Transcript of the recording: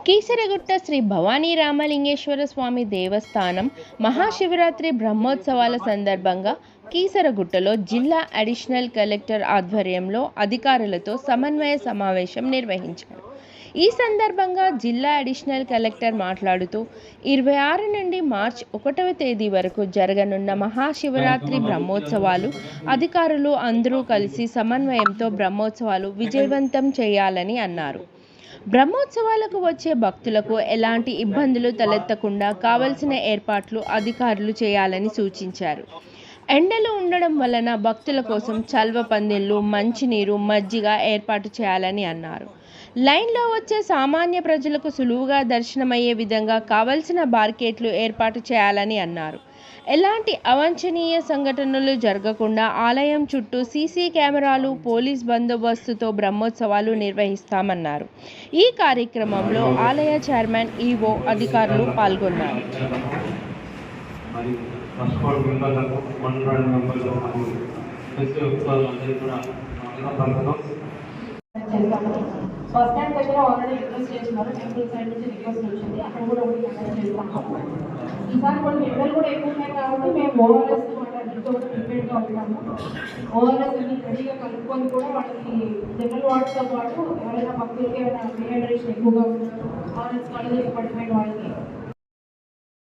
కీసరగుట్ట శ్రీ భవానీ రామలింగేశ్వర స్వామి దేవస్థానం మహాశివరాత్రి బ్రహ్మోత్సవాల సందర్భంగా కీసరగుట్టలో జిల్లా అడిషనల్ కలెక్టర్ ఆధ్వర్యంలో అధికారులతో సమన్వయ సమావేశం నిర్వహించారు. ఈ సందర్భంగా జిల్లా అడిషనల్ కలెక్టర్ మాట్లాడుతూ 26 నుండి మార్చి 1వ తేదీ వరకు జరగనున్న మహాశివరాత్రి బ్రహ్మోత్సవాలు అధికారులు అందరూ కలిసి సమన్వయంతో బ్రహ్మోత్సవాలు విజయవంతం చేయాలని అన్నారు. బ్రహ్మోత్సవాలకు వచ్చే భక్తులకు ఎలాంటి ఇబ్బందులు తలెత్తకుండా కావలసిన ఏర్పాట్లు అధికారులు చేయాలని సూచించారు. ఎండలు ఉండడం వలన భక్తుల కోసం చల్వ పందిళ్లు, మంచినీరు, మజ్జిగ ఏర్పాటు చేయాలని అన్నారు. లైన్లో వచ్చే సామాన్య ప్రజలకు సులువుగా దర్శనమయ్యే విధంగా కావలసిన బార్కెట్లు ఏర్పాటు చేయాలని అన్నారు. ఎలాంటి అవాంఛనీయ సంఘటనలు జరగకుండా ఆలయం చుట్టూ సీసీ కెమెరాలు, పోలీస్ బందోబస్తుతో బ్రహ్మోత్సవాలు నిర్వహిస్తామన్నారు. ఈ కార్యక్రమంలో ఆలయ చైర్మన్, ఈవో, అధికారులు పాల్గొన్నారు. బస్ స్టాండ్ దగ్గర ఆల్రెడీ రిక్వెస్ట్ చేస్తున్నారు. టెంపుల్ సైడ్ నుంచి రిక్వెస్ట్ వచ్చింది, అక్కడ కూడా ఒకటి కండక్ట్ చేస్తాము. ఈసారి కూడా ఎండలు కూడా ఎక్కువ ఉన్నాయి కాబట్టి మేము ఓఆర్ఎస్ వాటన్నిటితో కూడా ప్రిపేర్డ్గా ఉంటాము. ఓఆర్ఎస్ అన్ని రెడీగా కలుపుకొని కూడా వాళ్ళకి జనరల్ వాటర్తో పాటు ఎవరైనా భక్తులకి ఏమైనా డీహైడ్రేషన్ ఎక్కువగా ఉంటారు, ఆర్ఎస్ కళ్ళు పడిపోయిన వాళ్ళకి